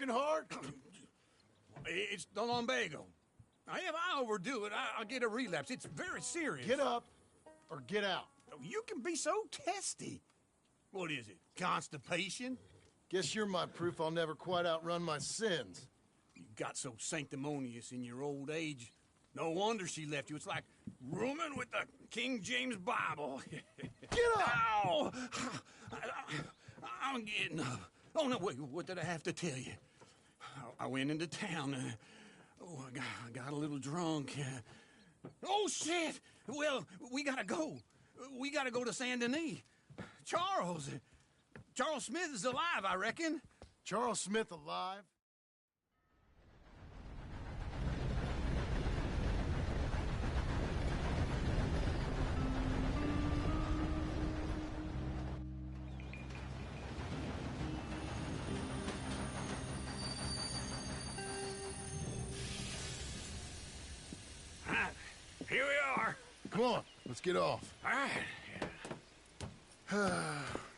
working hard? It's the lumbago. If I overdo it, I'll get a relapse. It's very serious. Get up or get out. You can be so testy. What is it? Constipation? Guess you're my proof I'll never quite outrun my sins. You got so sanctimonious in your old age. No wonder she left you. It's like rooming with the King James Bible. Get up! Ow! I'm getting up. Oh, no, wait, what did I have to tell you? I went into town. I got a little drunk. Oh, shit! Well, we gotta go. We gotta go to Saint Denis. Charles Smith is alive, I reckon. Charles Smith alive? Here we are. Come on, let's get off. All right.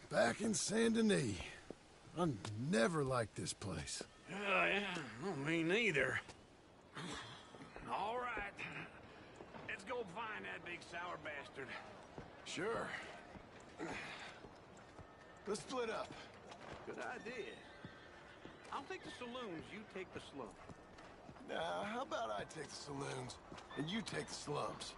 Back in Saint Denis. I never liked this place. Yeah, well, me neither. All right. Let's go find that big sour bastard. Sure. Let's split up. Good idea. I'll take the saloons, you take the slums. Now, how about I take the saloons, and you take the slums?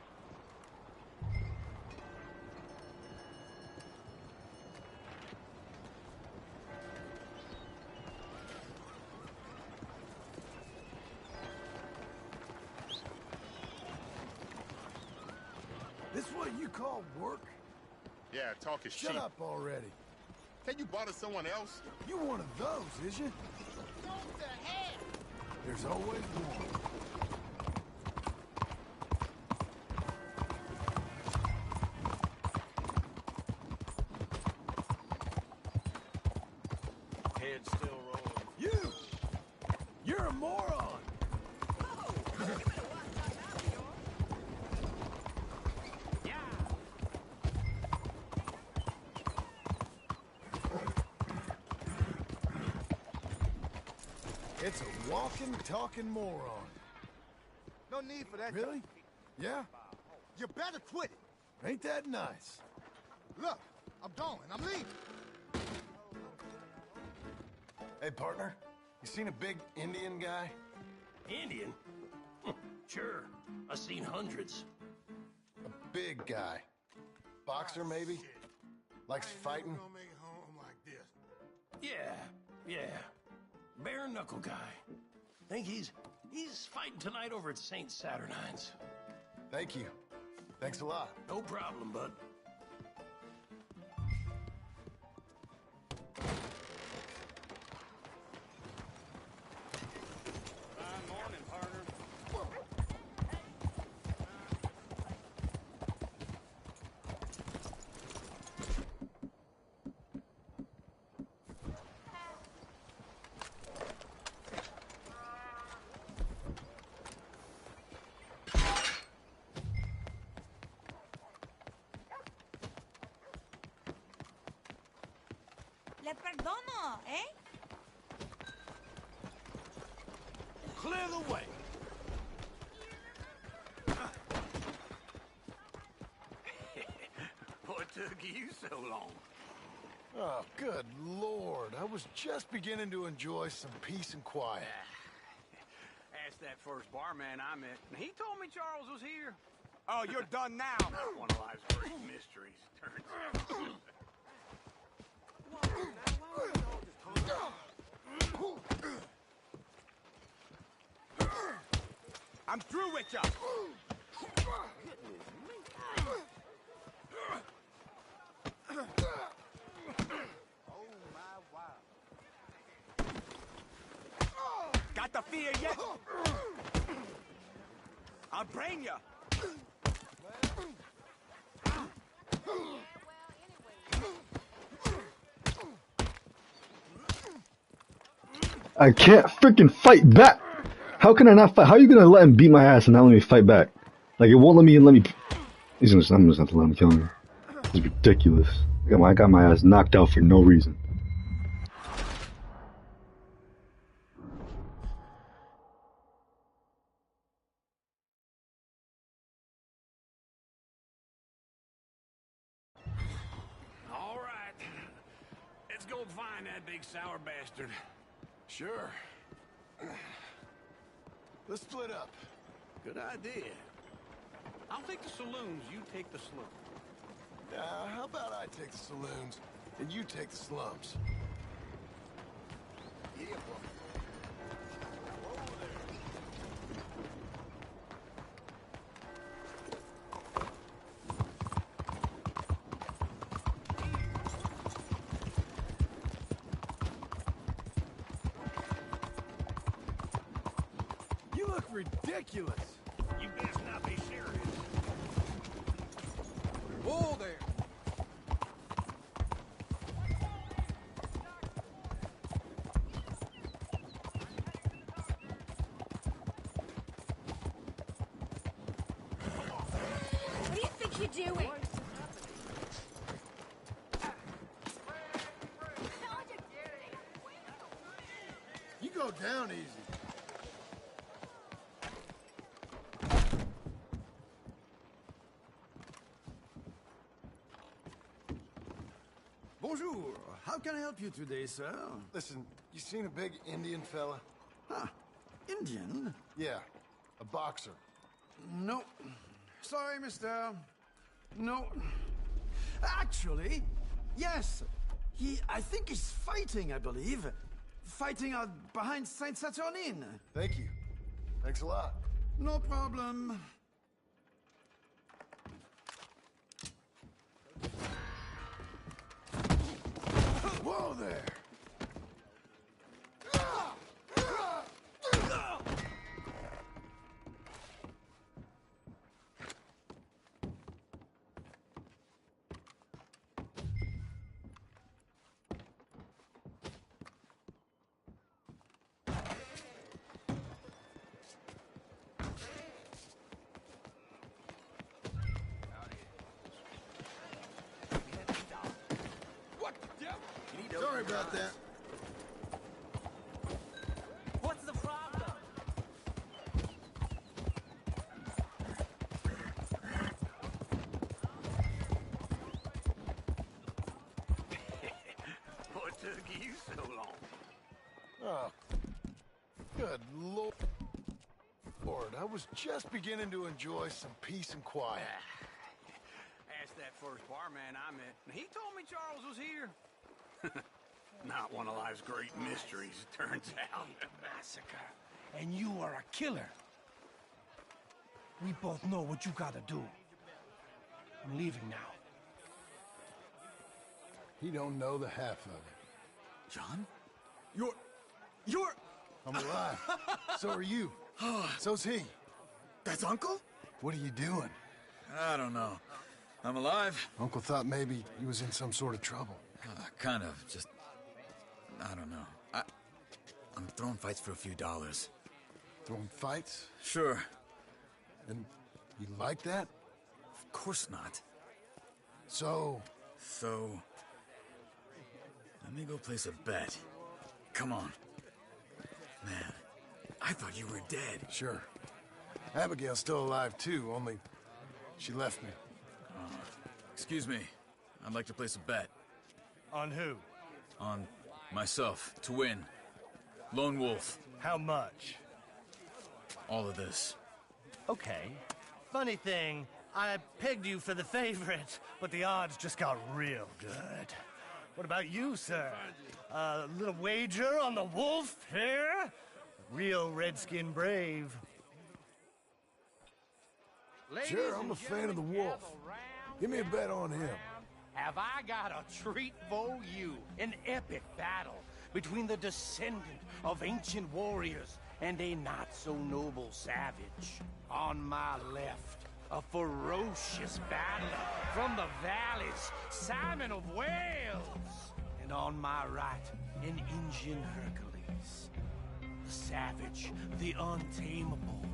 This what you call work? Yeah, talk is cheap. Shut up already. Can you bother someone else? You one of those, is you? Go to hell! There's always one. Head still rolling. You! You're a moron! It's a walking, talking moron. No need for that. Really? Yeah? You better quit it. Ain't that nice? Look, I'm going. I'm leaving. Hey, partner. You seen a big Indian guy? Indian? Sure. I've seen hundreds. A big guy. Boxer, maybe? Likes fighting? Gonna make it home like this. Yeah. Bare knuckle guy. Think he's fighting tonight over at St. Saturnine's. Thank you. Thanks a lot. No problem, bud. Fine morning, partner. Le perdono, eh? Clear the way. What took you so long? Oh, good Lord. I was just beginning to enjoy some peace and quiet. Asked that first barman I met, and he told me Charles was here. Oh, you're done now. One of life's great mysteries. Turns I'm through with ya. Oh, my wow. Got the fear yet? I'll brain ya. I can't freaking fight back. How can I not fight? How are you gonna let him beat my ass and not let me fight back? Like it won't let me. I'm just gonna have to let him kill me. It's ridiculous. I got my ass knocked out for no reason. go find that big sour bastard. Sure. Let's split up. Good idea. I'll take the saloons, you take the slums. How about I take the saloons, and you take the slums? Yeah, boy. You look ridiculous. You best not be serious. Whoa there. What do you think you're doing? You go down easy. Bonjour. How can I help you today, sir? Listen, you seen a big Indian fella? Ah, Indian? Yeah, a boxer. No. Sorry, mister. No. Actually, yes. I think he's fighting, I believe. Fighting out behind Saint Saturnine. Thank you. Thanks a lot. No problem. Whoa there! What the devil? Sorry about that. What's the problem? What took you so long? Oh, good Lord. I was just beginning to enjoy some peace and quiet. Asked that first barman I met, and he told me Charles was here. Not one of life's great mysteries, it turns out. Massacre. And you are a killer. We both know what you gotta do. I'm leaving now. He don't know the half of it. John? You're... I'm alive. So are you. So's he. That's Uncle? What are you doing? I don't know. I'm alive. Uncle thought maybe he was in some sort of trouble. Kind of. Just... I don't know. I'm throwing fights for a few dollars. Throwing fights? Sure. And you like that? Of course not. So... So... Let me go place a bet. Come on. Man, I thought you were dead. Sure. Abigail's still alive too, only she left me. Excuse me. I'd like to place a bet. On who? On myself, to win. Lone Wolf. How much? All of this. Okay. Funny thing, I pegged you for the favorite, but the odds just got real good. What about you, sir? A little wager on the wolf here? Real redskin brave. Sure, I'm a fan of the wolf. Give me a bet on him. Have I got a treat for you? An epic battle between the descendant of ancient warriors and a not-so-noble savage. On my left, a ferocious battler from the valleys, Simon of Wales. And on my right, an Indian Hercules. The savage, the untamable,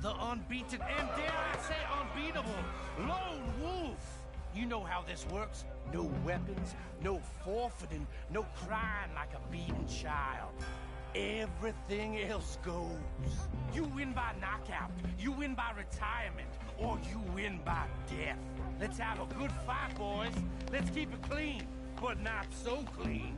the unbeaten, and dare I say unbeatable, Lone Wolf. You know how this works. No weapons, no forfeiting, no crying like a beaten child. Everything else goes. You win by knockout, you win by retirement, or you win by death. Let's have a good fight, boys. Let's keep it clean, but not so clean.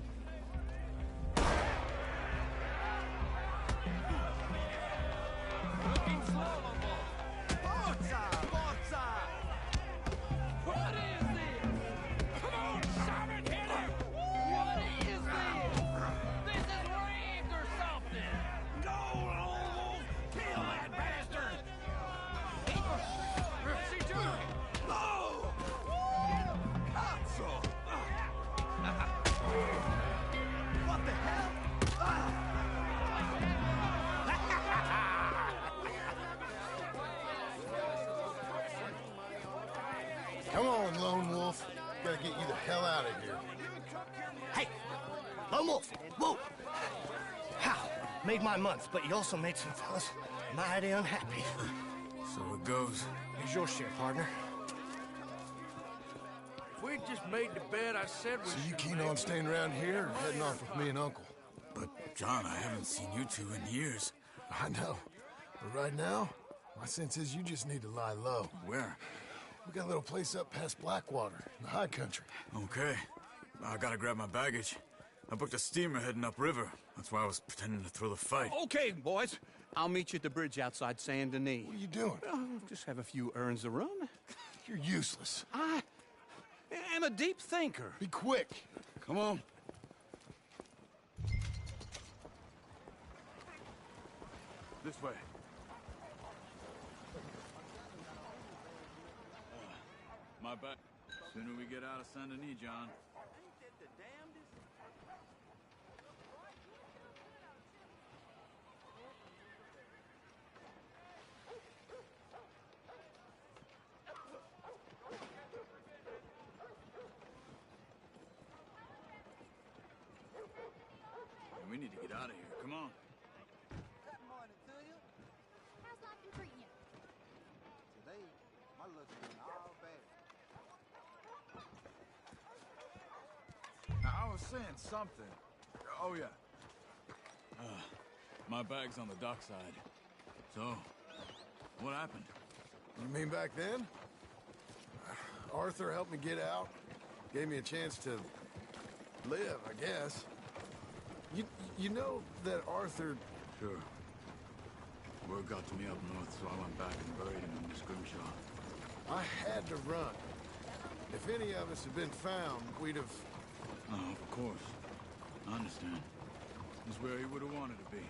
hell out of here. Hey, Lone Wolf, whoa! How? Made my month, but you also made some fellas mighty unhappy. So it goes. Here's your share, partner. If we'd just made the bed I said we So you should keen make. on staying around here or heading off with me and Uncle? But, John, I haven't seen you two in years. I know. But right now, my sense is you just need to lie low. Where? We got a little place up past Blackwater, in the high country. Okay. I gotta grab my baggage. I booked a steamer heading upriver. That's why I was pretending to throw the fight. Okay, boys. I'll meet you at the bridge outside Saint Denis. What are you doing? Just have a few errands to run. You're useless. I am a deep thinker. Be quick. Come on. This way. My bad. Sooner we get out of Saint Denis, John. We need to get out of here. Come on. Good morning to you. How's life been treating you? Today, my luck's been all bad. Now, I was saying something. Oh, yeah. My bag's on the dockside. So, what happened? You mean back then? Arthur helped me get out. Gave me a chance to live, I guess. You know that Arthur... Sure. Word got to me up north, so I went back and buried him in the scrimshaw. I had to run. If any of us had been found, we'd have... Oh, of course. I understand. He's where he would have wanted to be.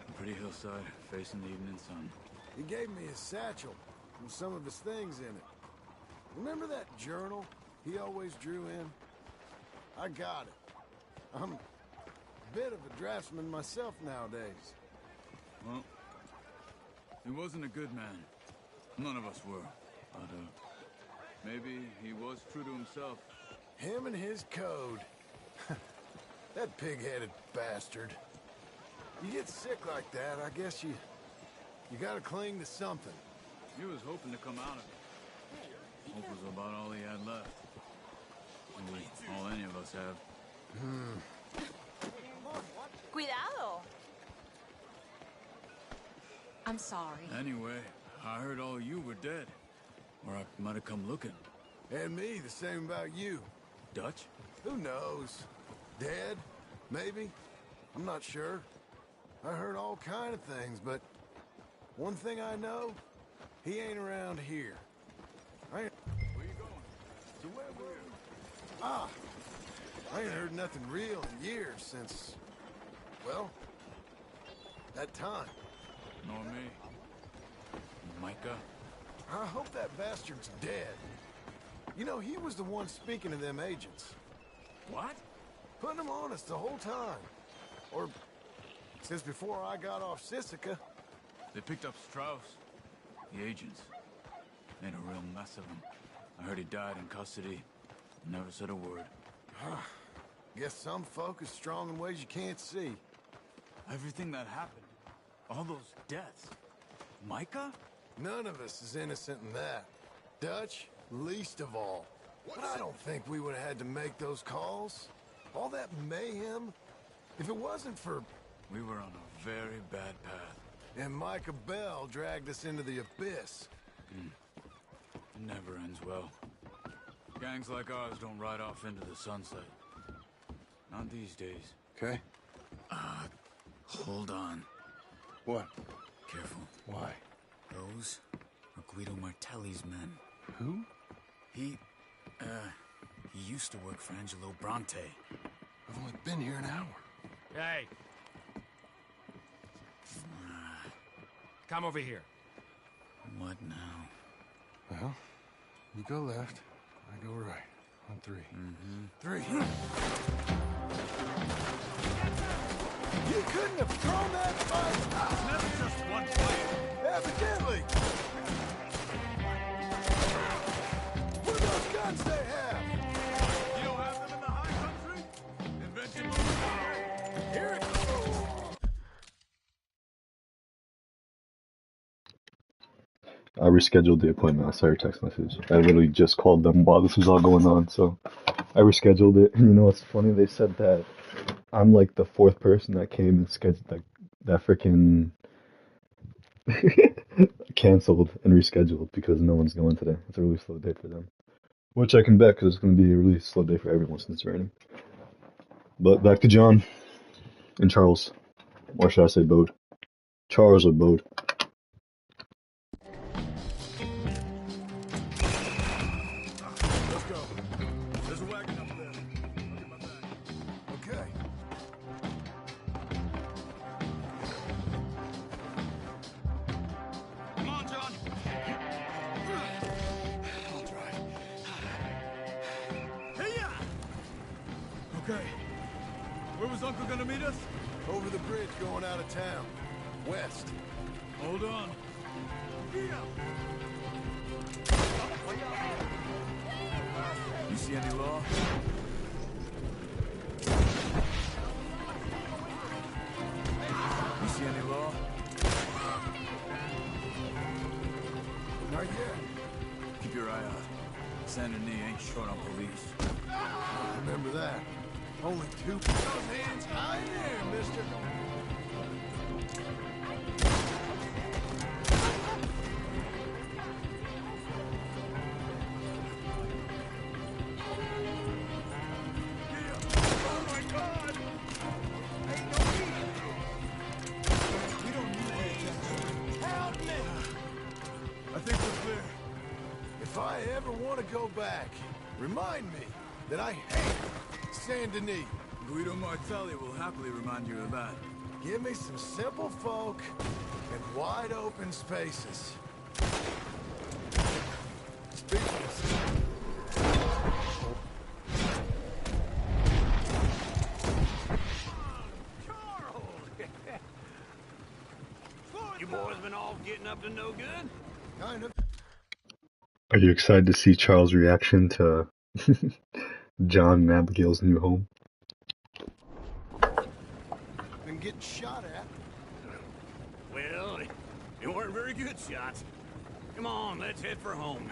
A pretty hillside, facing the evening sun. He gave me his satchel with some of his things in it. Remember that journal he always drew in? I got it. I'm a bit of a draftsman myself nowadays. Well, he wasn't a good man. None of us were. But, maybe he was true to himself. Him and his code. That pig-headed bastard. You get sick like that, I guess you gotta cling to something. He was hoping to come out of it. Hope was about all he had left. Maybe all any of us have. Cuidado. I'm sorry. Anyway, I heard all you were dead. Or I might have come looking. And me, the same about you. Dutch? Who knows? Dead? Maybe? I'm not sure. I heard all kind of things, but one thing I know, he ain't around here. Where you going? So where were you? Ah! I ain't heard nothing real in years since, well, that time. Nor me. Micah? I hope that bastard's dead. You know, he was the one speaking to them agents. What? Putting them on us the whole time. Or since before I got off Sisika. They picked up Strauss. The agents. Made a real mess of him. I heard he died in custody. Never said a word. Guess some folk is strong in ways you can't see. Everything that happened. All those deaths. Micah? None of us is innocent in that. Dutch, least of all. But I don't think we would have had to make those calls. All that mayhem. If it wasn't for... We were on a very bad path. And Micah Bell dragged us into the abyss. It never ends well. Gangs like ours don't ride off into the sunset. Not these days. Okay. Hold on. What? Careful. Why? Those are Guido Martelli's men. Who? He used to work for Angelo Bronte. I've only been here an hour. Hey. Come over here. What now? Well, you go left, I go right. On three. Three. You couldn't have thrown that fight! It's never just one player. Evidently! What are those guns they have? I rescheduled the appointment. I saw your text message. I literally just called them while this was all going on, so I rescheduled it. And you know what's funny? They said that I'm like the fourth person that came and scheduled that freaking canceled and rescheduled because no one's going today. It's a really slow day for them. Which I can bet because it's going to be a really slow day for everyone since it's raining. But back to John and Charles. Or should I say Bode? Charles or Bode? Let's go. There's a wagon up there. I'll get my bag. Okay. Come on, John. I'll drive. Hey-ya! Okay. Where was Uncle gonna meet us? Over the bridge going out of town. West. Hold on. You see any law? You see any law? Not yet. Keep your eye out. Saint Denis ain't short on police. Remember that. Only two. Those hands high in the air, mister. Oh my God! Ain't no need. We don't need any attention. Help me! I think we're clear. If I ever want to go back, remind me that I hate Saint Denis. Guido Martelli will happily remind you of that. Give me some simple folk and wide open spaces. You boys been all getting up to no good? Kind of. Are you excited to see Charles' reaction to John and Abigail's new home? Been getting shot at. Well, they weren't very good shots. Come on, let's head for home.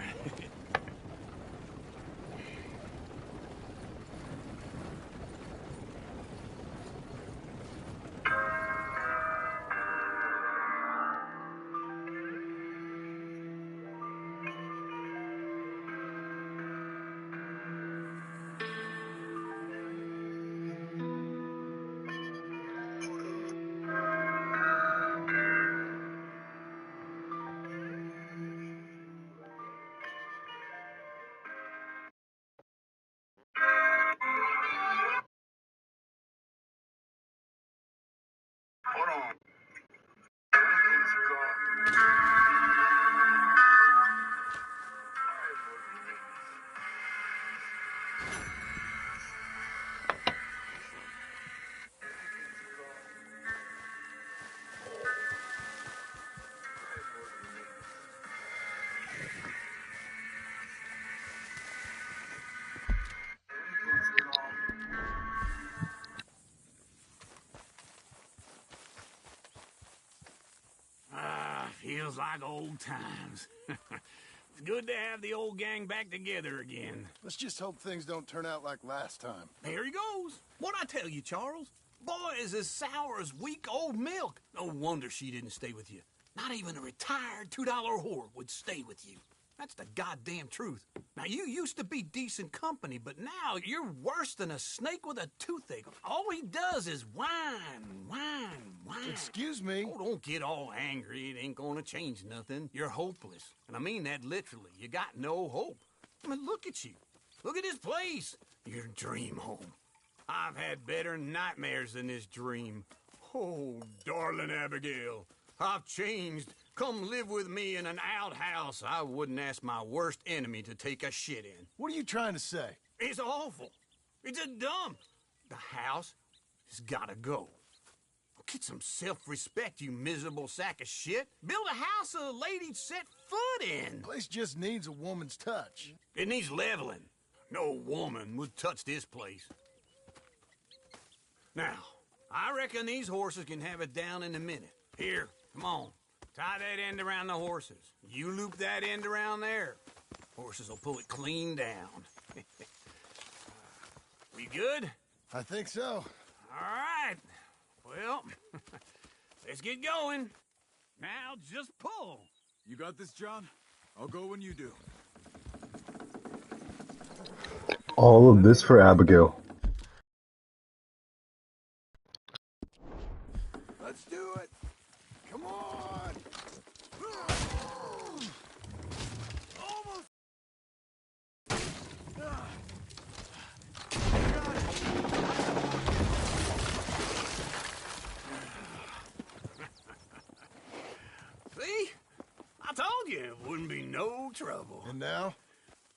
Feels like old times. It's good to have the old gang back together again. Let's just hope things don't turn out like last time. There he goes. What'd I tell you, Charles? Boy is as sour as week-old milk. No wonder she didn't stay with you. Not even a retired $2 whore would stay with you. That's the goddamn truth. Now, you used to be decent company, but now you're worse than a snake with a toothache. All he does is whine, whine, whine. Excuse me? Oh, don't get all angry. It ain't gonna change nothing. You're hopeless. And I mean that literally. You got no hope. I mean, look at you. Look at this place. Your dream home. I've had better nightmares than this dream. Oh, darling Abigail, I've changed. Come live with me in an outhouse I wouldn't ask my worst enemy to take a shit in. What are you trying to say? It's awful. It's a dump. The house has gotta go. Get some self-respect, you miserable sack of shit. Build a house a lady'd set foot in. Place just needs a woman's touch. It needs leveling. No woman would touch this place. Now, I reckon these horses can have it down in a minute. Here, come on. Tie that end around the horses. You loop that end around there. Horses will pull it clean down. We good? I think so. All right. Well, let's get going. Now just pull. You got this, John? I'll go when you do. All of this for Abigail. Let's do it. Come on. Almost. See? I told you it wouldn't be no trouble. And now?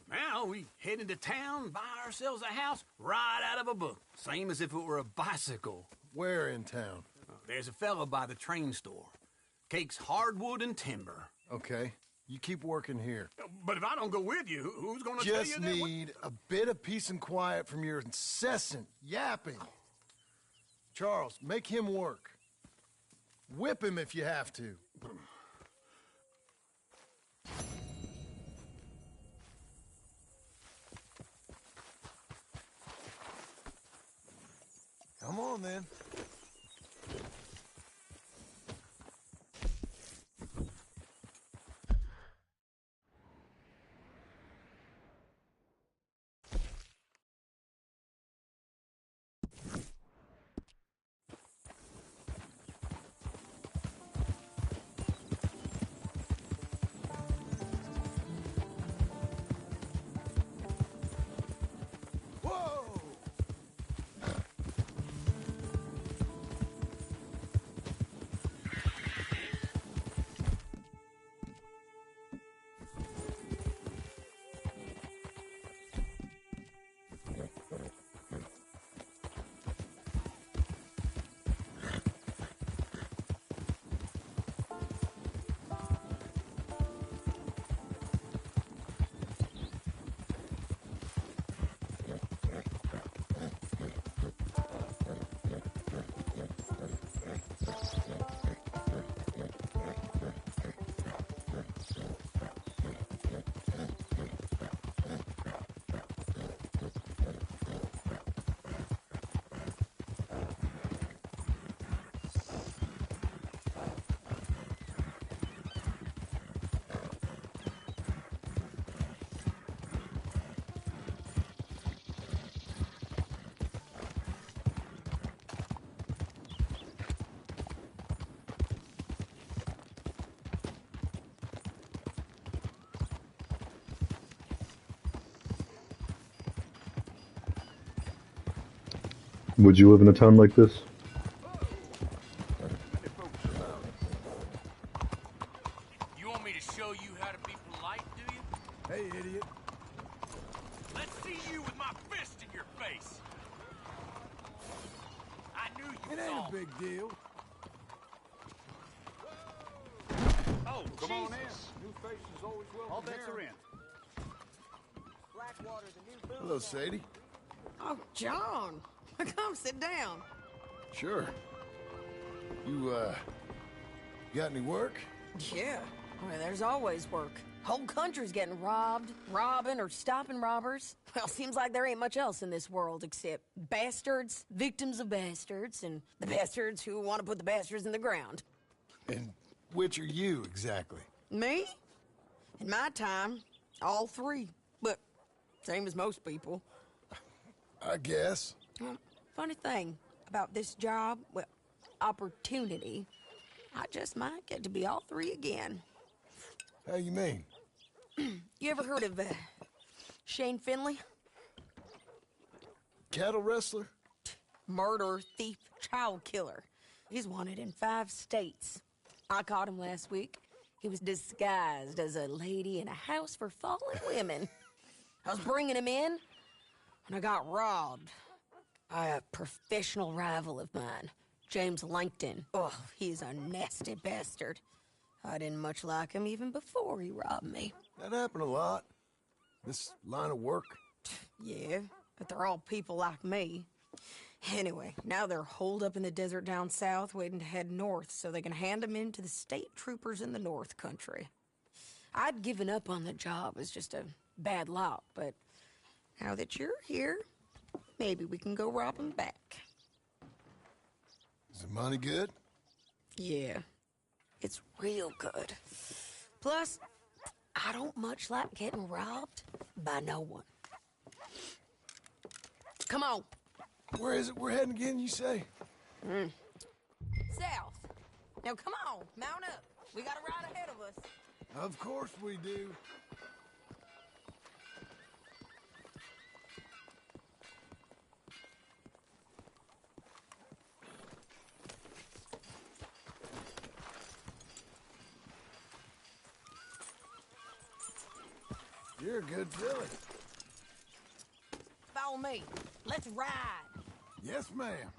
Now we head into town, buy ourselves a house right out of a book. Same as if it were a bicycle. Where in town? There's a fella by the train store. Cakes hardwood and timber. Okay. You keep working here. But if I don't go with you, who's gonna tell you Just that? need a bit of peace and quiet from your incessant yapping. Charles, make him work. Whip him if you have to. Come on, then. Would you live in a town like this? You want me to show you how to be polite, do you? Hey, idiot. Let's see you with my fist in your face. I knew you It was ain't all... a big deal. Oh, come on in. New faces always welcome. All bets are in. Hello, Sadie. Oh, John. Come sit down. Sure. You got any work? Yeah. Well, there's always work. Whole country's getting robbed, robbing, or stopping robbers. Well, seems like there ain't much else in this world except bastards, victims of bastards, and the bastards who want to put the bastards in the ground. And which are you, exactly? Me? In my time, all three. But same as most people. I guess. Well, funny thing about this job, well, opportunity, I just might get to be all three again. How you mean? You ever heard of Shane Finley? Cattle wrestler? Murderer, thief, child killer. He's wanted in 5 states. I caught him last week. He was disguised as a lady in a house for fallen women. I was bringing him in, and I got robbed by a professional rival of mine, James Langton. Oh, he's a nasty bastard. I didn't much like him even before he robbed me. That happened a lot. This line of work. Yeah, but they're all people like me. Anyway, now they're holed up in the desert down south, waiting to head north so they can hand them in to the state troopers in the North Country. I'd given up on the job as just a bad lot, but now that you're here, maybe we can go rob them back. Is the money good? Yeah, it's real good. Plus, I don't much like getting robbed by no one. Come on. Where is it we're heading again, you say? South. Now come on, mount up. We got a ride ahead of us. Of course we do. You're a good filly. Follow me. Let's ride. Yes, ma'am.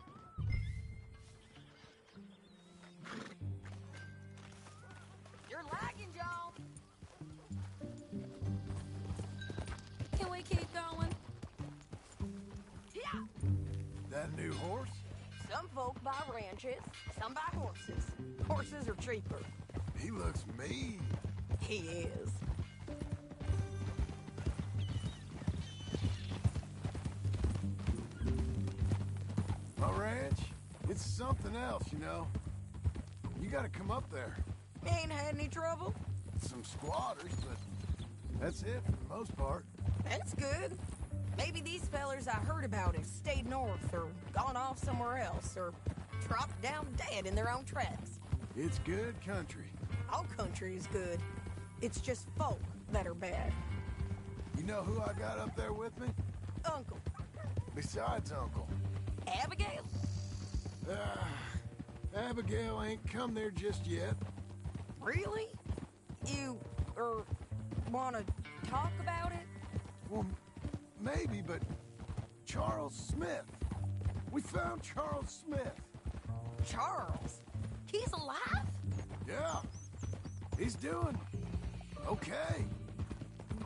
You're lagging, John. Can we keep going? Yeah. That new horse? Some folk buy ranches, some buy horses. Horses are cheaper. He looks mean. He is. My ranch, it's something else, you know. You gotta come up there. Ain't had any trouble? Some squatters, but that's it for the most part. That's good. Maybe these fellers I heard about have stayed north or gone off somewhere else or dropped down dead in their own tracks. It's good country. All country is good. It's just folk that are bad. You know who I got up there with me? Uncle. Besides Uncle. Abigail? Abigail ain't come there just yet. Really? You, wanna talk about it? Well, maybe, but Charles Smith. We found Charles Smith. Charles? He's alive? Yeah. He's doing okay.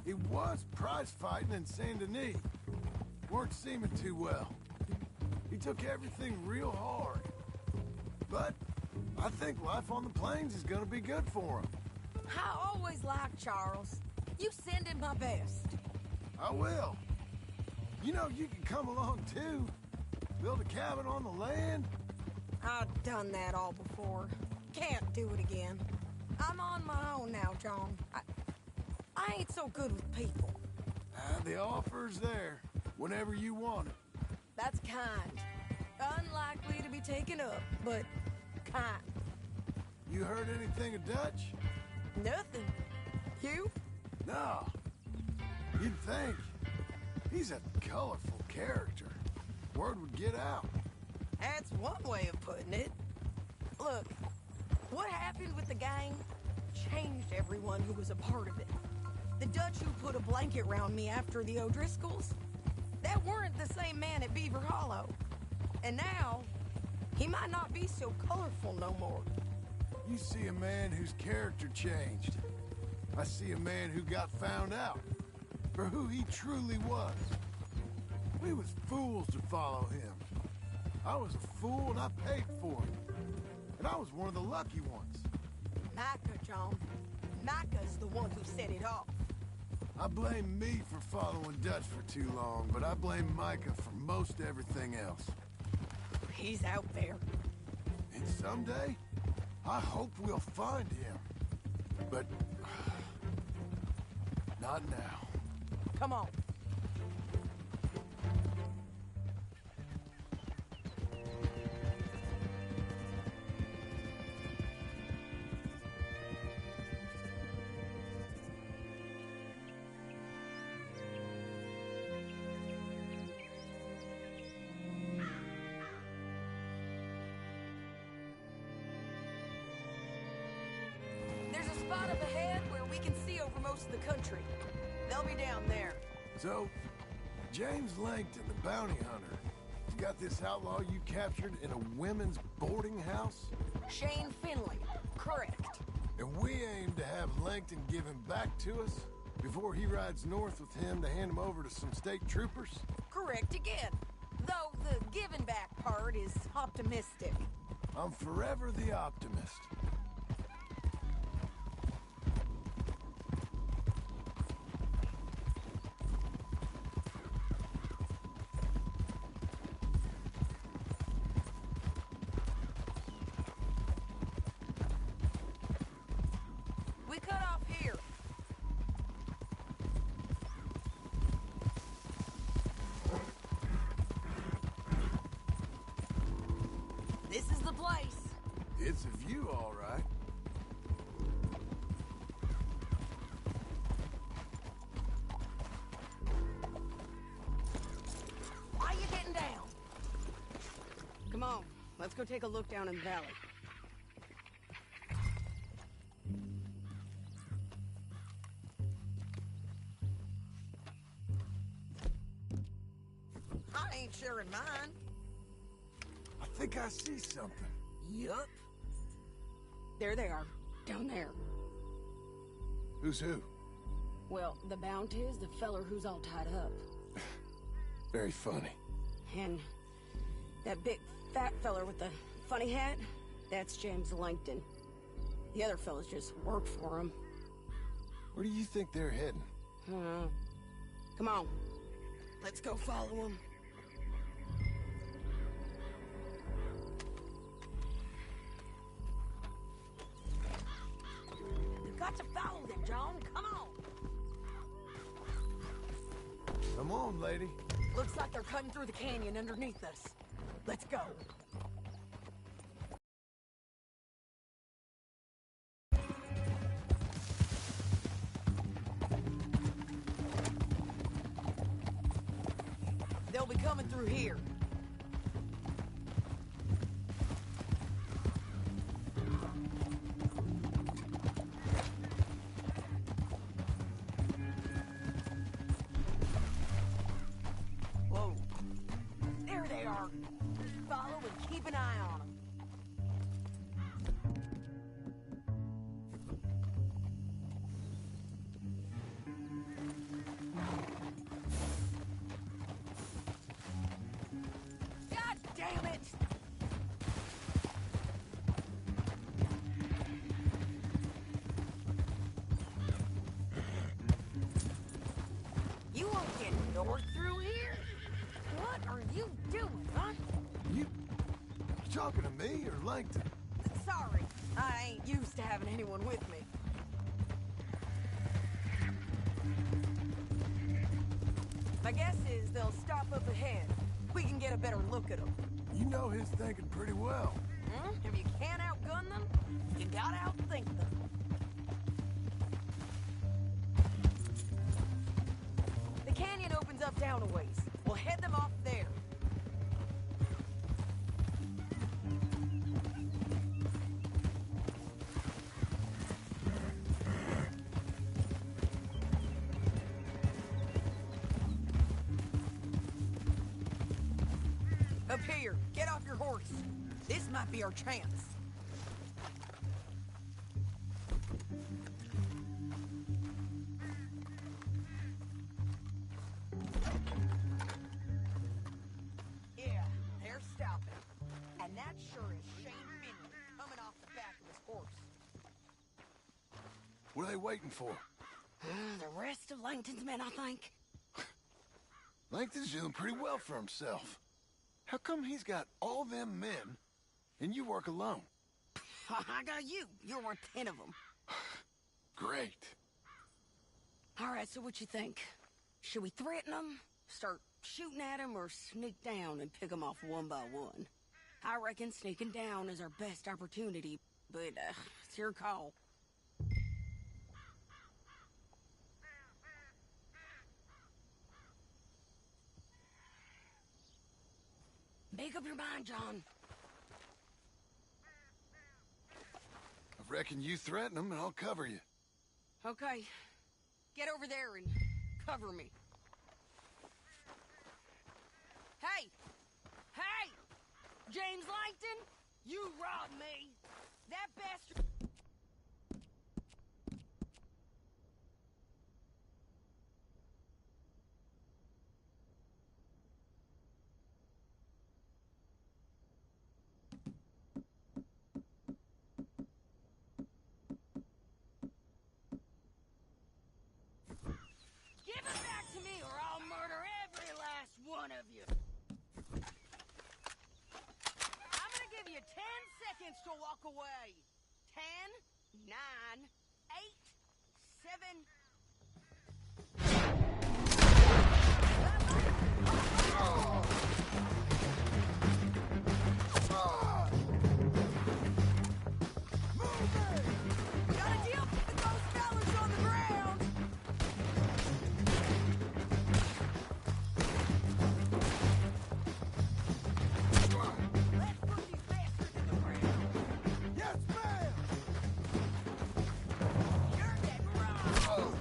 He was prize fighting in Saint Denis. Weren't seeming too well. He took everything real hard. But I think life on the plains is gonna be good for him. I always liked Charles. You send him my best. I will. You know, you can come along too. Build a cabin on the land. I've done that all before. Can't do it again. I'm on my own now, John. I ain't so good with people. The offer's there whenever you want it. That's kind. Unlikely to be taken up, but kind. You heard anything of Dutch? Nothing. You? No. You'd think. He's a colorful character. Word would get out. That's one way of putting it. Look, what happened with the gang changed everyone who was a part of it. The Dutch who put a blanket around me after the O'Driscolls, that weren't the same man at Beaver Hollow. And now, he might not be so colorful no more. You see a man whose character changed. I see a man who got found out for who he truly was. We was fools to follow him. I was a fool and I paid for it. And I was one of the lucky ones. Micah, John. Micah's the one who set it off. I blame me for following Dutch for too long, but I blame Micah for most everything else. He's out there. And someday, I hope we'll find him. But not now. Come on. There's a spot up ahead where we can see over most of the country. They'll be down there. So, James Langton, the bounty hunter, has got this outlaw you captured in a women's boarding house? Shane Finley. Correct. And we aim to have Langton give him back to us before he rides north with him to hand him over to some state troopers? Correct again. Though the giving back optimistic. I'm forever the optimist. We cut off here. This is the place. It's a view, all right. Why are you getting down? Come on, let's go take a look down in the valley. I ain't sharing mine. I think I see something. Yup. There they are, down there. Who's who? Well, the bounty is the feller who's all tied up. Very funny. And that big fat feller with the funny hat, that's James Langton. The other fellas just work for him. Where do you think they're heading? Come on, let's go follow them. You got to follow them, John. Come on. Come on, lady. Looks like they're cutting through the canyon underneath us. Let's go. They'll be coming through here. Whoa. There they are. Follow and keep an eye on them. God damn it! You won't get north through here. What are you doing, huh? You talking to me or Langton? Sorry, I ain't used to having anyone with me. My guess is they'll stop up ahead. We can get a better look at them. You know his thinking pretty well. If you can't outgun them, you gotta outthink them. The canyon opens up down a ways. We'll head them off there. Up here, get off your horse. This might be our chance. Yeah, they're stopping. And that sure is Shane Finley coming off the back of his horse. What are they waiting for? The rest of Langton's men, I think. Langton's doing pretty well for himself. How come he's got all them men, and you work alone? I got you. You're worth 10 of them. Great. All right, so what you think? Should we threaten them, start shooting at them, or sneak down and pick them off one by one? I reckon sneaking down is our best opportunity, but it's your call. Make up your mind, John. I reckon you threaten them, and I'll cover you. Okay. Get over there and cover me. Hey! Hey! James Langton, you robbed me! That bastard... seconds to walk away. 10, 9, 8, 7. Got a deal with those fellas on the ground. Let's put these bastards in the ground. Yes, ma'am! You're dead wrong.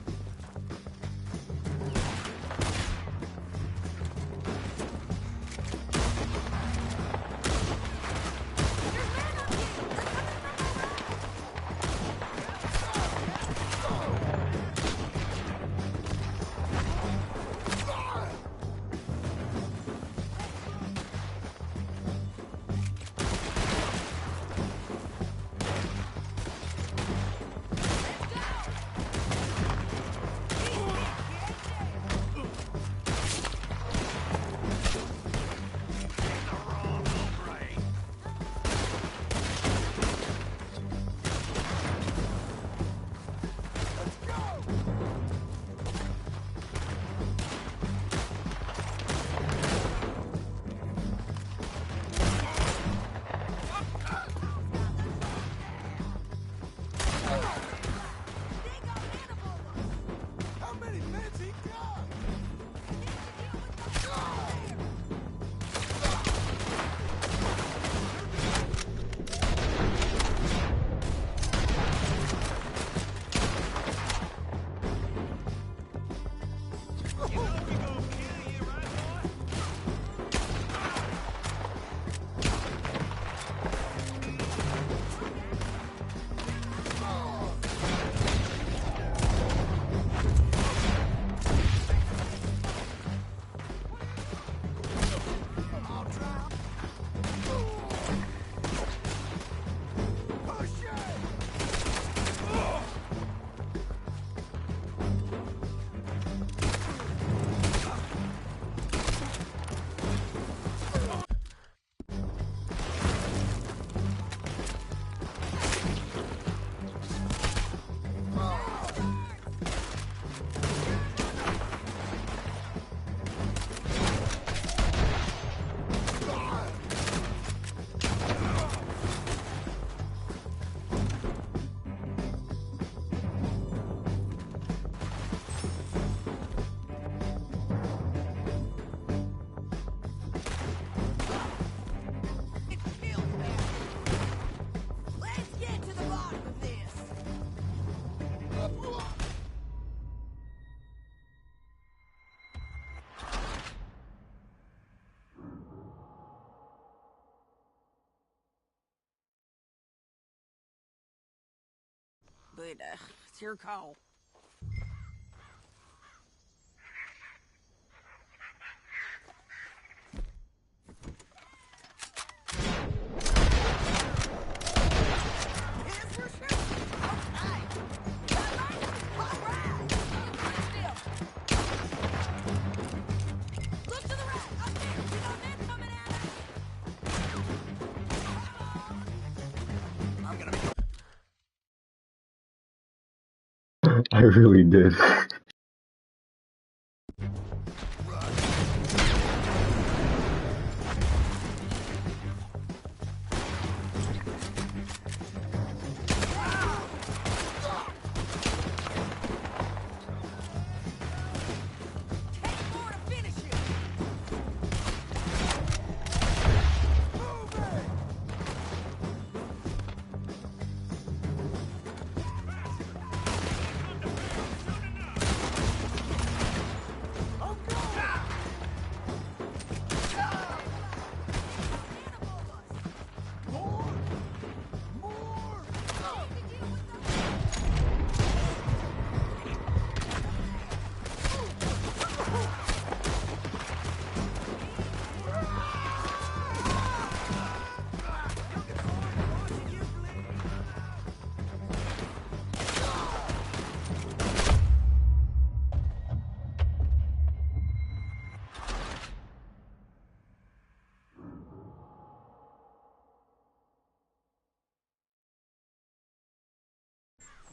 How many men's he got? Let's get to the bottom of this. But, it's your call. Here's your shoe. Okay. All right. Look to the right. Up there. See those men coming at us? I'm gonna be... I really did.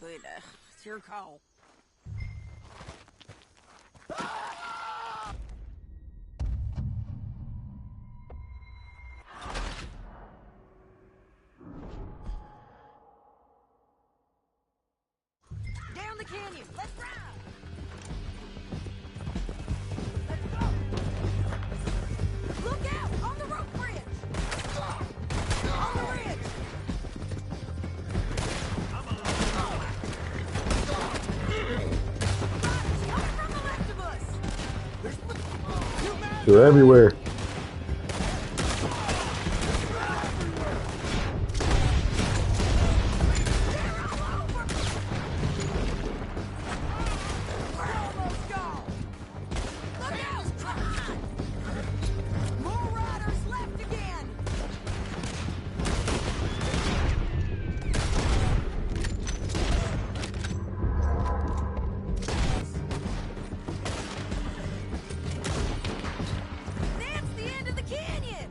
but it's your call. Down the canyon. Let's ride. Let's go. Look out on the rope bridge. On the ridge. Coming from the left of us. They're everywhere. That's the end of the canyon.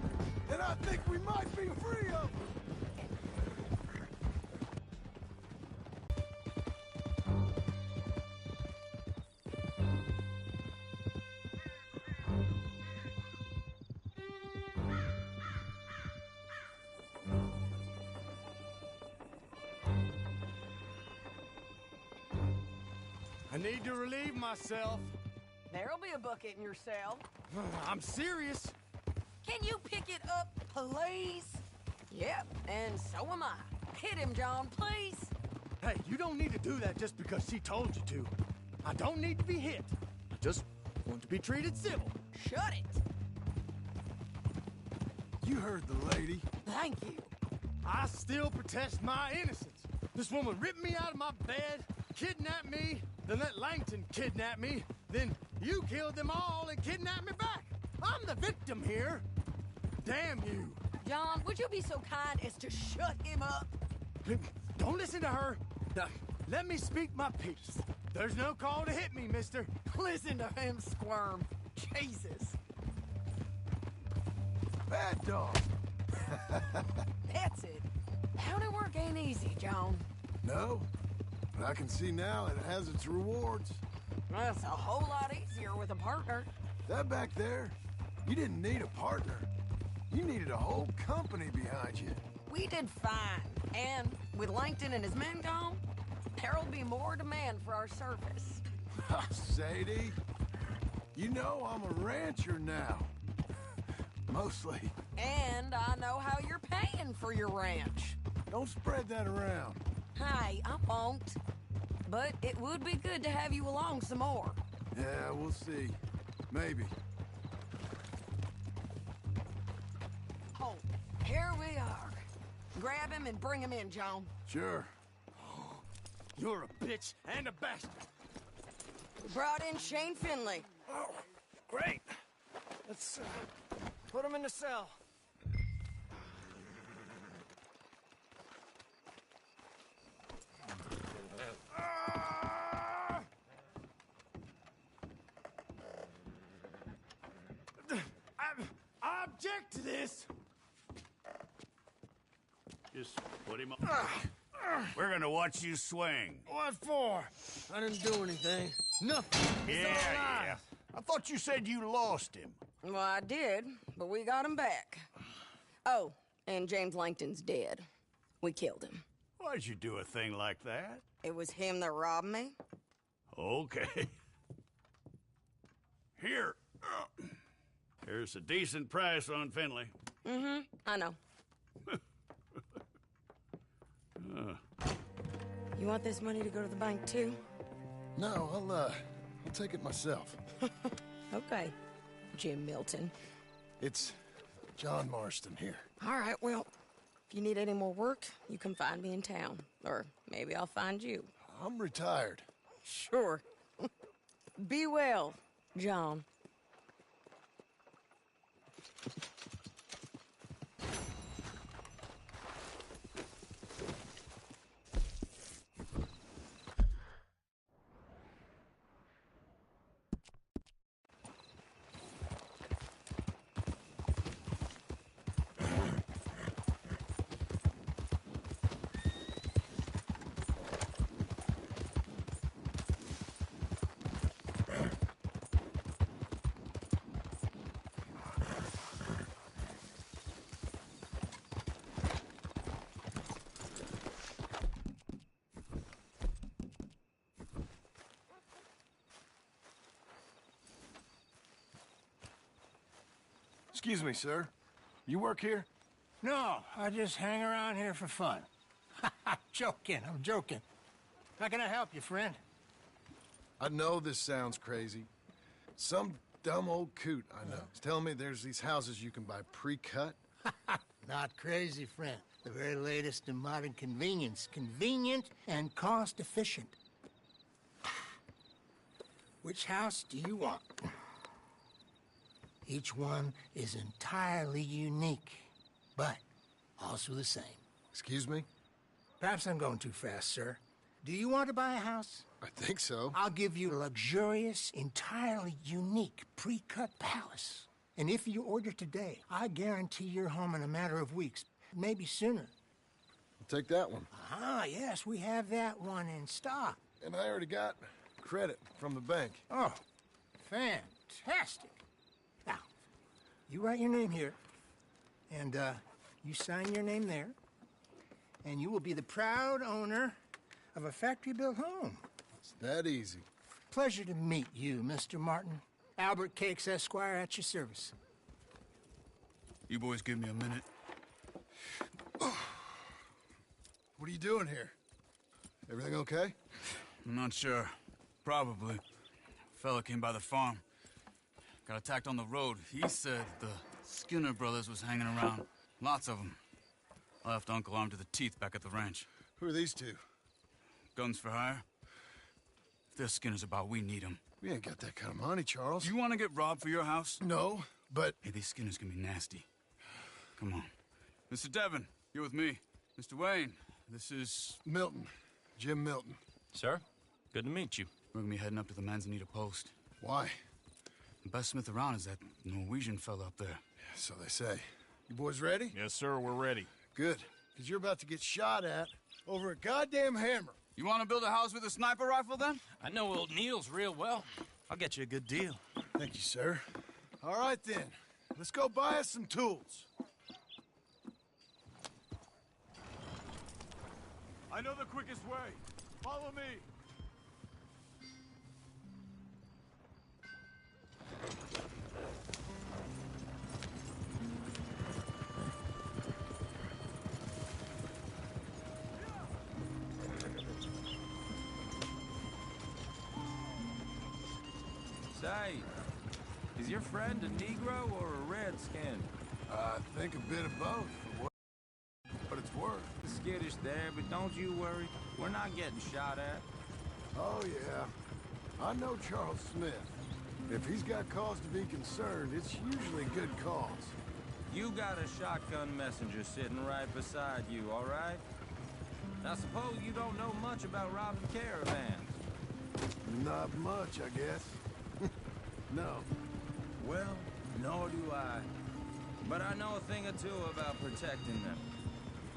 And I think we might be free of them. I need to relieve myself. There'll be a bucket in your cell. I'm serious. Can you pick it up, please? Yep, and so am I. Hit him, John, please. Hey, you don't need to do that just because she told you to. I don't need to be hit. I just want to be treated civil. Shut it. You heard the lady. Thank you. I still protest my innocence. This woman ripped me out of my bed, kidnapped me, then let Langton kidnap me, then you killed them all and kidnapped me back. I'm the victim here. Damn you. John, would you be so kind as to shut him up? Don't listen to her. Let me speak my piece. There's no call to hit me, mister. Listen to him squirm. Jesus. Bad dog. That's it. County work ain't easy, John. No, but I can see now it has its rewards. Well, it's a whole lot easier with a partner. That back there, you didn't need a partner. You needed a whole company behind you. We did fine. And with Langton and his men gone, there'll be more demand for our service. Sadie, you know I'm a rancher now. Mostly. And I know how you're paying for your ranch. Don't spread that around. Hey, I won't. But it would be good to have you along some more. Yeah, we'll see. Maybe. Oh, here we are. Grab him and bring him in, John. Sure. You're a bitch and a bastard. Brought in Shane Finley. Oh, great. Let's put him in the cell. I object to this. Just put him up. We're gonna watch you swing. What for? I didn't do anything. Nothing. Yeah. I thought you said you lost him. Well, I did, but we got him back. Oh, and James Langton's dead. We killed him. Why'd you do a thing like that? It was him that robbed me. Okay. Here. Here's a decent price on Finley. Mm-hmm, I know. You want this money to go to the bank, too? No, I'll take it myself. Okay, Jim Milton. It's John Marston here. All right, well, if you need any more work, you can find me in town. Or maybe I'll find you. I'm retired. Sure. Be well, John. Excuse me, sir. You work here? No, I just hang around here for fun. I'm joking. How can I help you, friend? I know this sounds crazy. Some dumb old coot I know is telling me there's these houses you can buy pre-cut. Not crazy, friend. The very latest in modern convenience. Convenient and cost-efficient. Which house do you want? Each one is entirely unique, but also the same. Excuse me? Perhaps I'm going too fast, sir. Do you want to buy a house? I think so. I'll give you a luxurious, entirely unique pre-cut palace. And if you order today, I guarantee you're home in a matter of weeks, maybe sooner. I'll take that one. Ah, yes, we have that one in stock. And I already got credit from the bank. Oh, fantastic. Now, you write your name here, and you sign your name there, and you will be the proud owner of a factory-built home. It's that easy. Pleasure to meet you, Mr. Martin. Albert Cakes, Esquire, at your service. You boys give me a minute. What are you doing here? Everything okay? I'm not sure. Probably. Fella came by the farm. Got attacked on the road. He said the Skinner brothers was hanging around. Lots of them. I left Uncle armed to the teeth back at the ranch. Who are these two? Guns for hire? If there's Skinner's about, we need them. We ain't got that kind of money, Charles. You want to get robbed for your house? No, but... Hey, these Skinners can be nasty. Come on. Mr. Devon, you're with me. Mr. Wayne, this is... Milton. Jim Milton. Sir, good to meet you. We're gonna be heading up to the Manzanita post. Why? The best smith around is that Norwegian fella up there. So they say. You boys ready? Yes, sir, we're ready. Good, because you're about to get shot at over a goddamn hammer. You want to build a house with a sniper rifle, then? I know old Neil's real well. I'll get you a good deal. Thank you, sir. All right, then. Let's go buy us some tools. I know the quickest way. Follow me. Say, is your friend a Negro or a Redskin? I think a bit of both, for what it's worth. Skittish there, but don't you worry. We're not getting shot at. Oh, yeah. I know Charles Smith. If he's got cause to be concerned, it's usually good cause. You got a shotgun messenger sitting right beside you, all right? I suppose you don't know much about robbing caravans. Not much, I guess. No. Well, nor do I. But I know a thing or two about protecting them.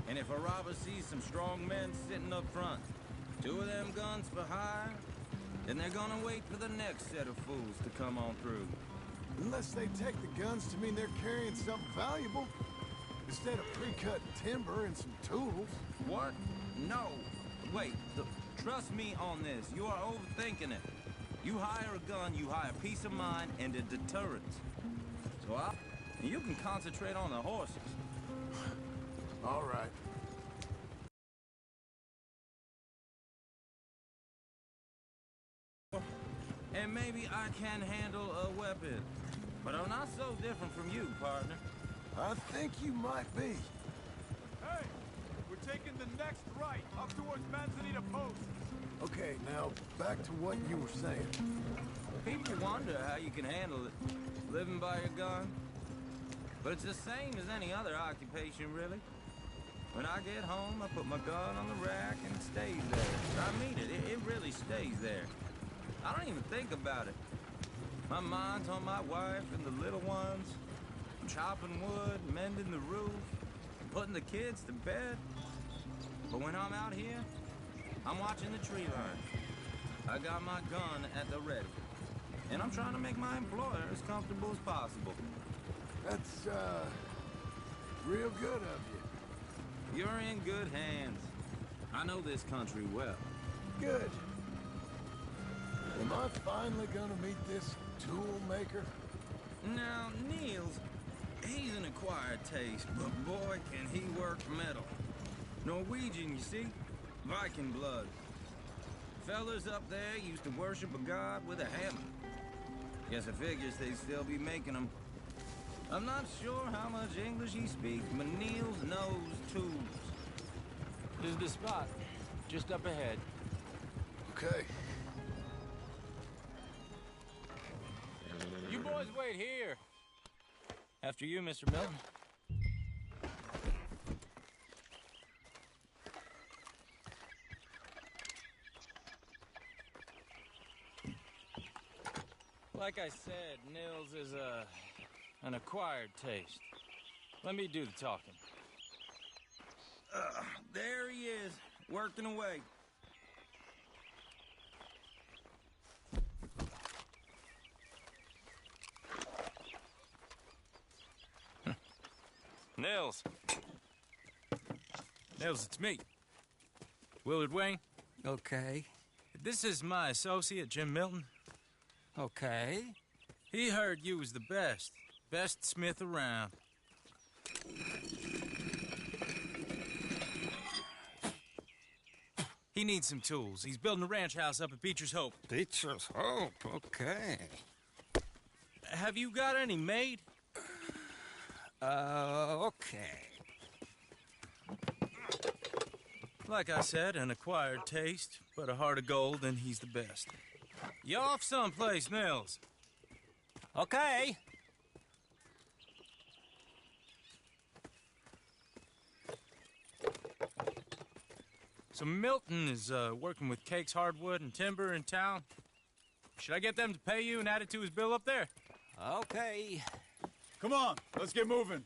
And if a robber sees some strong men sitting up front, 2 of them guns for hire, then they're gonna wait for the next set of fools to come on through. Unless they take the guns to mean they're carrying something valuable. Instead of pre-cut timber and some tools. What? No. Wait, trust me on this. You are overthinking it. You hire a gun, you hire peace of mind and a deterrent. So you can concentrate on the horses. All right. And maybe I can handle a weapon. But I'm not so different from you, partner. I think you might be. Hey, we're taking the next right up towards Manzanita Post. Okay, now back to what you were saying. People wonder how you can handle it, living by your gun. But it's the same as any other occupation, really. When I get home, I put my gun on the rack and it stays there. I mean it, it really stays there. I don't even think about it. My mind's on my wife and the little ones. I'm chopping wood, mending the roof, putting the kids to bed. But when I'm out here, I'm watching the tree line. I got my gun at the ready. And I'm trying to make my employer as comfortable as possible. That's, real good of you. You're in good hands. I know this country well. Good. Am I finally gonna meet this tool maker? Now, Niels, He's an acquired taste, but boy, can he work metal. Norwegian, you see? Viking blood. Fellas up there used to worship a god with a hammer. Guess I figures they'd still be making them. I'm not sure how much English he speaks, but Niels knows tools. This is the spot. Just up ahead. Okay. You boys wait here. After you, Mr. Milton. Like I said, Nils is an acquired taste. Let me do the talking. There he is, working away. Nils. Nils, it's me. Willard Wayne. Okay. This is my associate, Jim Milton. Okay. He heard you was the best smith around. He needs some tools. He's building a ranch house up at Beecher's Hope. Beecher's Hope, okay. Have you got any made? Okay. Like I said, an acquired taste, but a heart of gold, and he's the best. You off someplace, Nils? Okay. So Milton is working with Cake's Hardwood and Timber in town. Should I get them to pay you and add it to his bill up there? Okay. Come on, let's get moving.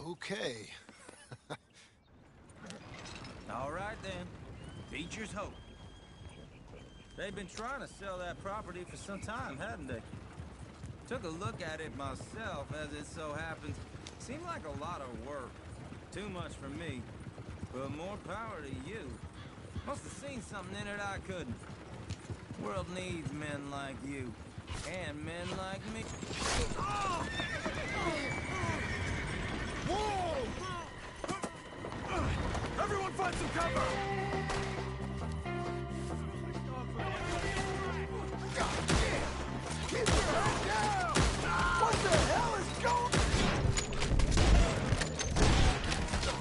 Okay. All right, then. Beecher's Hope. They've been trying to sell that property for some time, hadn't they? Took a look at it myself, as it so happens. Seemed like a lot of work. Too much for me. But more power to you. Must have seen something in it I couldn't. World needs men like you. And men like me. Whoa! Everyone find some cover! God damn! Keep your head down! What the hell is going on?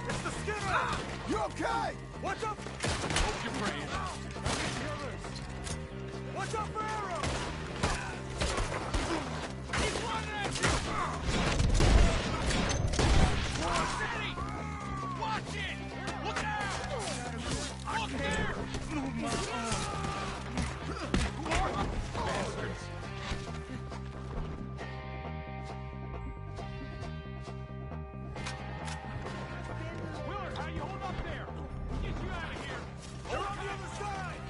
It's the Skinner! You okay? Watch up! Hold your brain. Watch out for arrows! He's running at you! Steady! Watch it! Look out! Look there! Move my arm! Bastards! Willard, how you hold up there? We'll get you out of here! They're on the other side!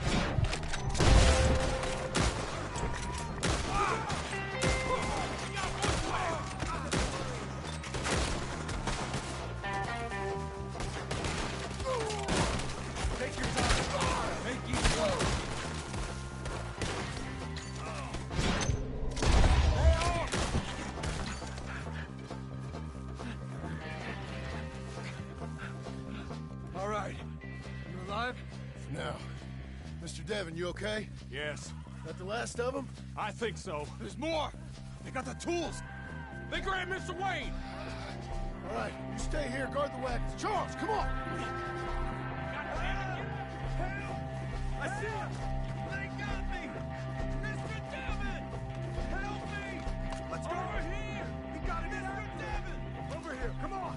Take your time. Make you slow. All right. You alive? No. Mr. Devon, you okay? Yes. That the last of them? I think so. There's more. They got the tools. They grabbed Mr. Wayne. All right, you stay here, guard the wagons. Charles, come on! I see him! They got me! Mr. Devon! Help me! Let's go! Over here! We gotta get Mr. Devon! Over here, come on!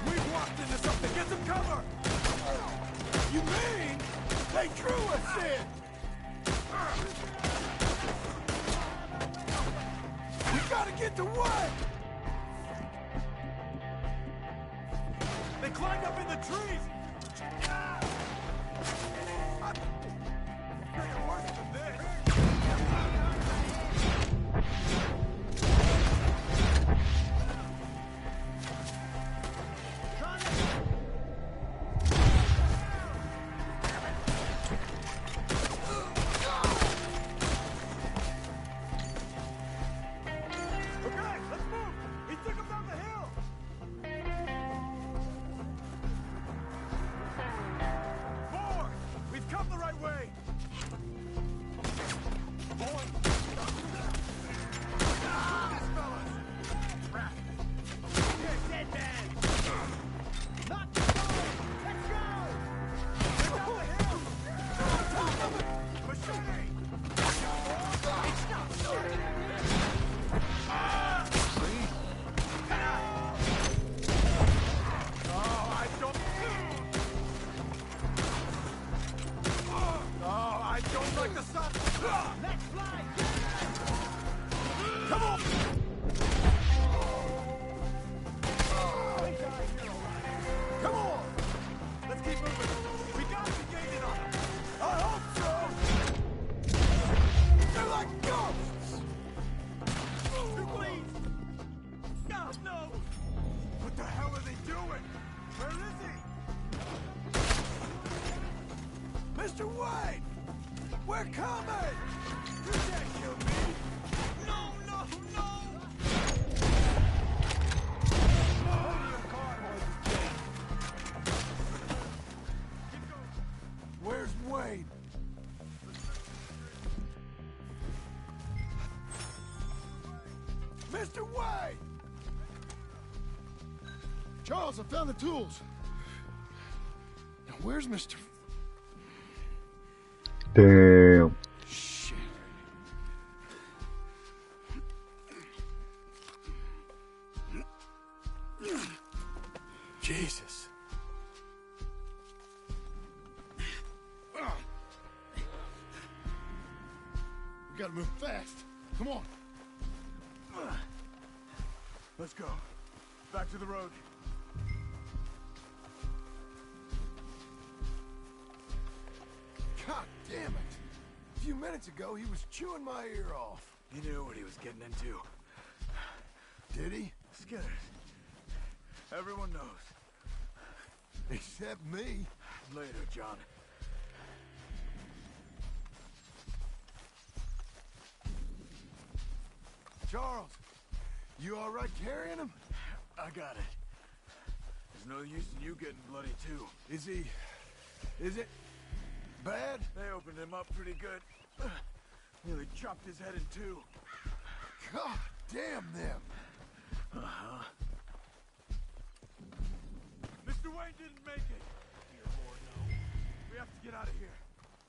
We've walked into something! Get some cover! You mean they drew us in? We gotta get to work! They climbed up in the trees! They're worse than this! We're coming! You can't kill me! No, no, no! Where's Wayne? Mr. Wayne! Charles, I found the tools. Now, where's Mr. Damn. Shit. Jesus. We gotta move fast. Come on. Let's go. Back to the road. God damn it. A few minutes ago, he was chewing my ear off. He knew what he was getting into. Did he? Skinner. Everyone knows. Except me. Later, John. Charles, you all right carrying him? I got it. There's no use in you getting bloody, too. Is it bad? They opened him up pretty good. Nearly chopped his head in two. God damn them. Uh-huh. Mr. Wayne didn't make it. Dear Lord, no. We have to get out of here.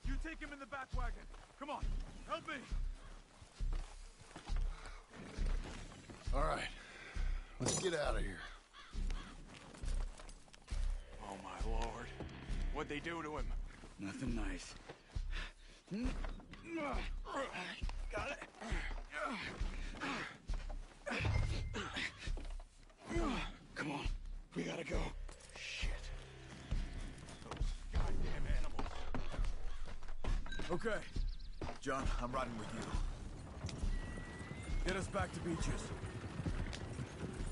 You take him in the back wagon. Come on, help me. All right, let's get out of here. Oh, my Lord. What'd they do to him? Nothing nice. Got it. Come on, we gotta go. Shit. Those goddamn animals. Okay. John, I'm riding with you. Get us back to Beaches.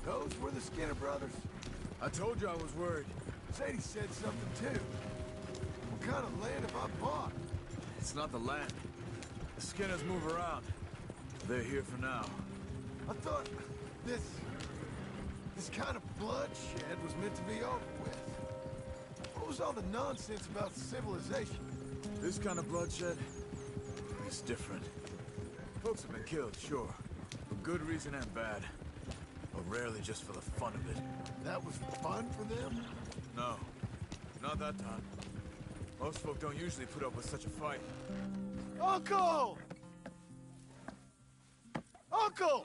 Those were the Skinner brothers. I told you I was worried. Sadie said something too. What kind of land have I bought? It's not the land. The Skinners move around. They're here for now. I thought this kind of bloodshed was meant to be over with. What was all the nonsense about civilization? This kind of bloodshed is different. Folks have been killed, sure. For good reason and bad. But rarely just for the fun of it. That was fun for them? No. Not that time. Most folk don't usually put up with such a fight. Uncle! Uncle!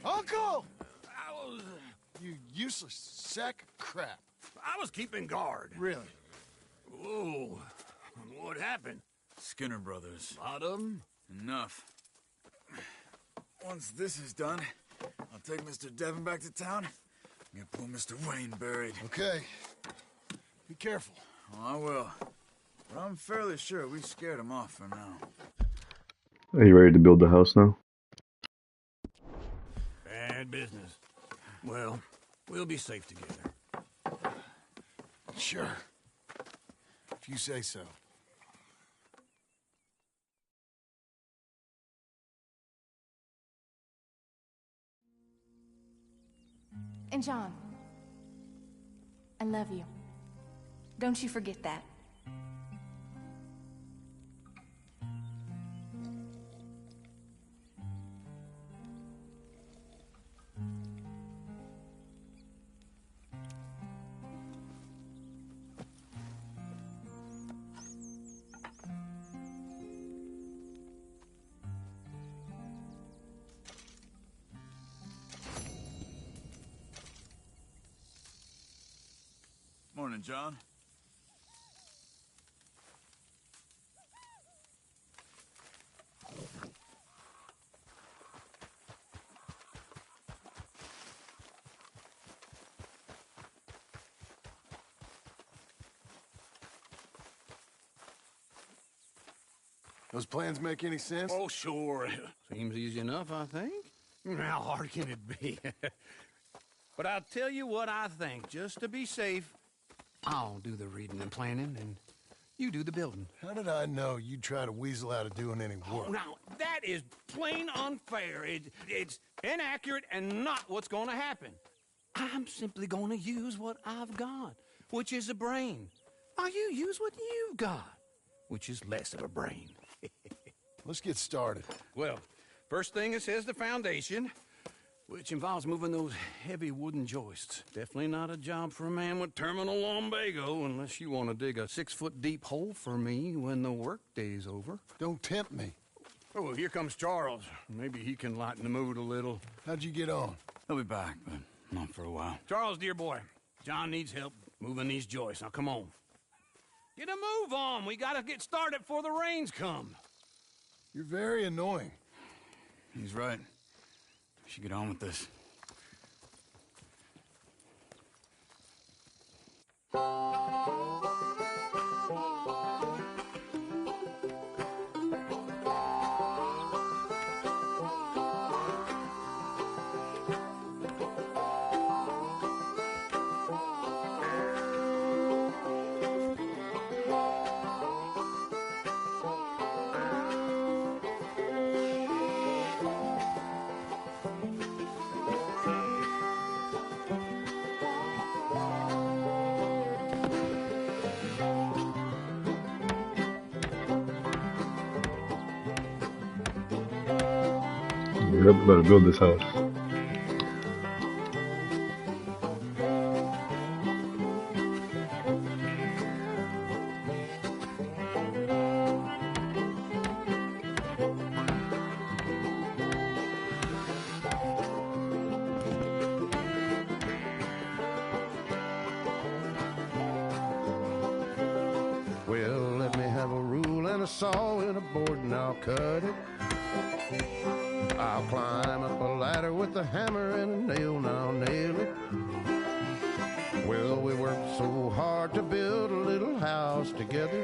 Uncle! You useless sack of crap. I was keeping guard. Really? Whoa. What happened? Skinner brothers. Lot of them? Enough. Once this is done, I'll take Mr. Devon back to town and get poor Mr. Wayne buried. Okay. Be careful. Oh, I will. But I'm fairly sure we scared him off for now. Are you ready to build the house now? Bad business. Well, we'll be safe together. Sure. If you say so. And John, I love you. Don't you forget that. Morning, John. Those plans make any sense? Oh, sure. Seems easy enough, I think. How hard can it be? But I'll tell you what I think. Just to be safe, I'll do the reading and planning, and You do the building. How did I know you'd try to weasel out of doing any work? Oh, now, that is plain unfair. It's inaccurate and not what's gonna happen. I'm simply gonna use what I've got, which is a brain. While you use what you've got, which is less of a brain. Let's get started. Well, first thing it says the foundation, which involves moving those heavy wooden joists. Definitely not a job for a man with terminal lumbago, unless you want to dig a 6-foot deep hole for me when the workday's over. Don't tempt me. Oh, well, here comes Charles. Maybe he can lighten the mood a little. How'd you get on? He'll be back, but not for a while. Charles, dear boy, John needs help moving these joists. Now, come on. Get a move on. We gotta get started before the rains come. You're very annoying. He's right. We should get on with this. Yep, better build this house. Well, let me have a rule and a saw and a board and I'll cut it. I'll climb up a ladder with a hammer and a nail and I'll nail it. Well, we worked so hard to build a little house together.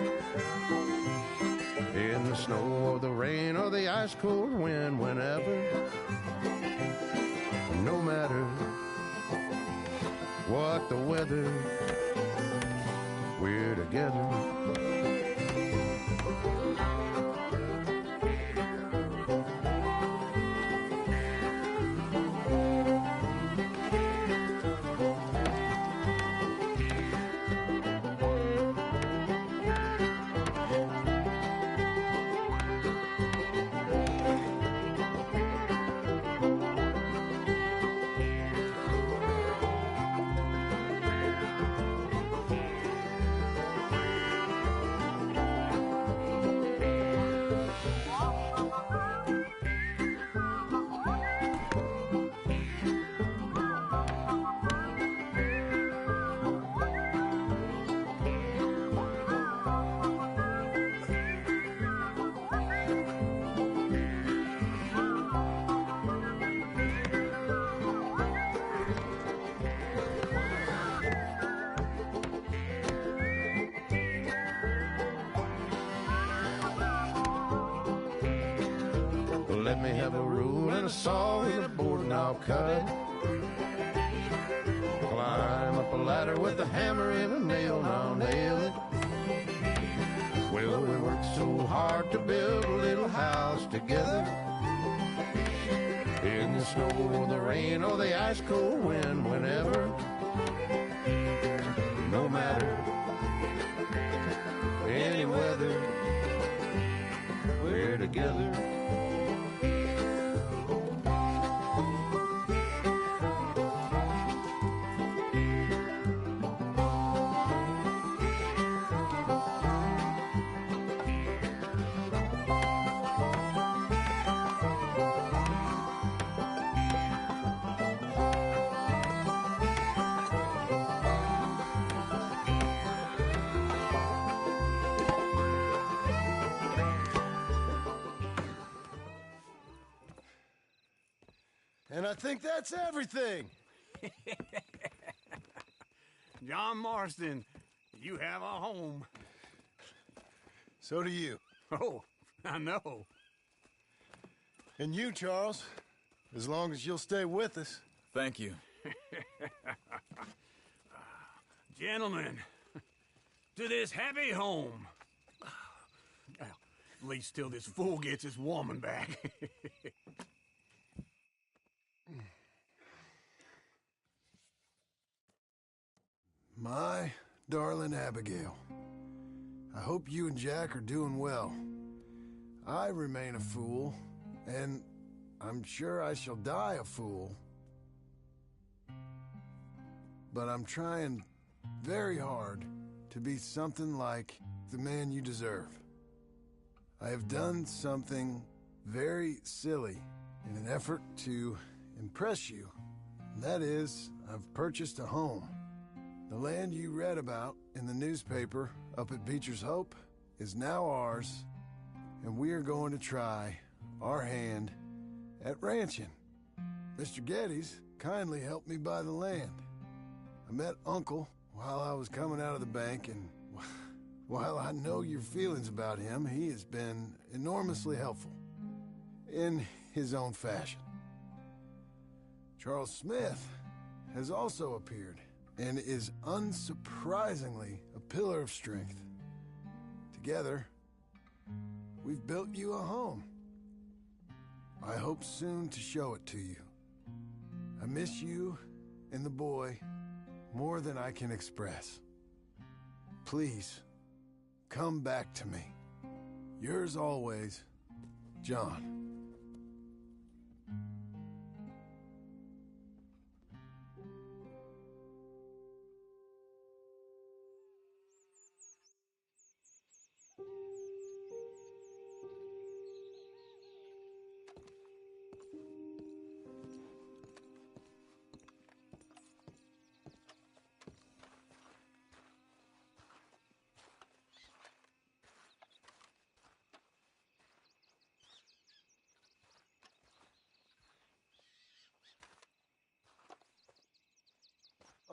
In the snow or the rain or the ice cold wind, whenever. No matter what the weather, we're together. Let me have a rule and a saw and a board and I'll cut. Climb up a ladder with a hammer and a nail and I'll nail it. Well, we worked so hard to build a little house together. In the snow or the rain or the ice cold wind, whenever. No matter any weather, we're together. And I think that's everything. John Marston, you have a home. So do you. Oh, I know. And you, Charles, as long as you'll stay with us. Thank you. Gentlemen, to this happy home. At least till this fool gets his woman back. My darling Abigail, I hope you and Jack are doing well. I remain a fool, and I'm sure I shall die a fool. But I'm trying very hard to be something like the man you deserve. I have done something very silly in an effort to impress you. And that is, I've purchased a home. The land you read about in the newspaper up at Beecher's Hope is now ours, and we are going to try our hand at ranching. Mr. Geddes kindly helped me buy the land. I met Uncle while I was coming out of the bank, and while I know your feelings about him, he has been enormously helpful in his own fashion. Charles Smith has also appeared and is unsurprisingly a pillar of strength. Together, we've built you a home. I hope soon to show it to you. I miss you and the boy more than I can express. Please, come back to me. Yours always, John.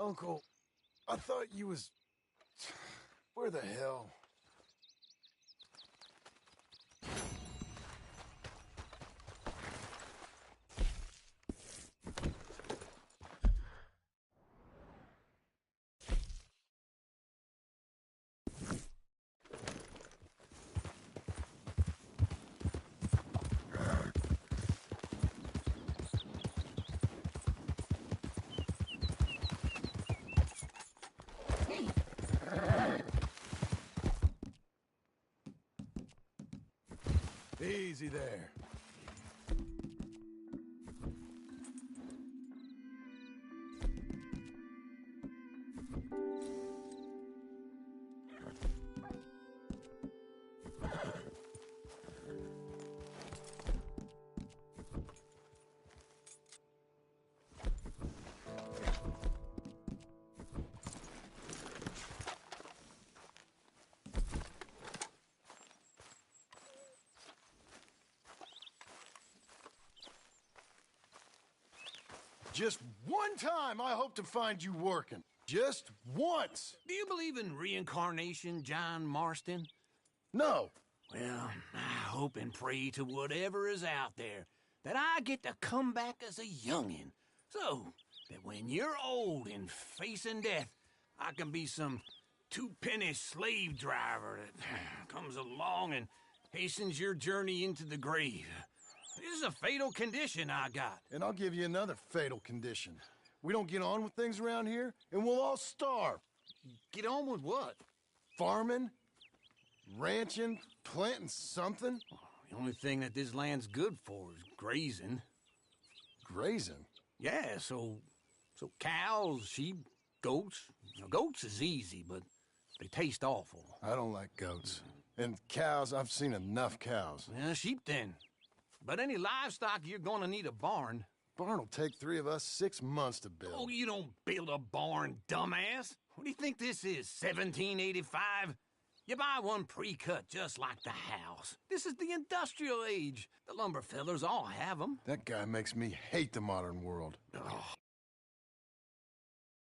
Uncle, I thought you was... Where the hell? Easy there. Just one time I hope to find you working. Just once. Do you believe in reincarnation, John Marston? No. Well, I hope and pray to whatever is out there that I get to come back as a youngin', so that when you're old and facing death, I can be some two-penny slave driver that comes along and hastens your journey into the grave. This is a fatal condition I got. And I'll give you another fatal condition. We don't get on with things around here, and we'll all starve. Get on with what? Farming, ranching, planting something. The only thing that this land's good for is grazing. Grazing? Yeah, so cows, sheep, goats. Now, goats is easy, but they taste awful. I don't like goats. And cows, I've seen enough cows. Yeah, sheep then. But any livestock, you're gonna need a barn. Barn will take 3 of us 6 months to build. Oh, you don't build a barn, dumbass. What do you think this is, 1785? You buy one pre-cut just like the house. This is the industrial age. The lumber fellers all have them. That guy makes me hate the modern world. Oh,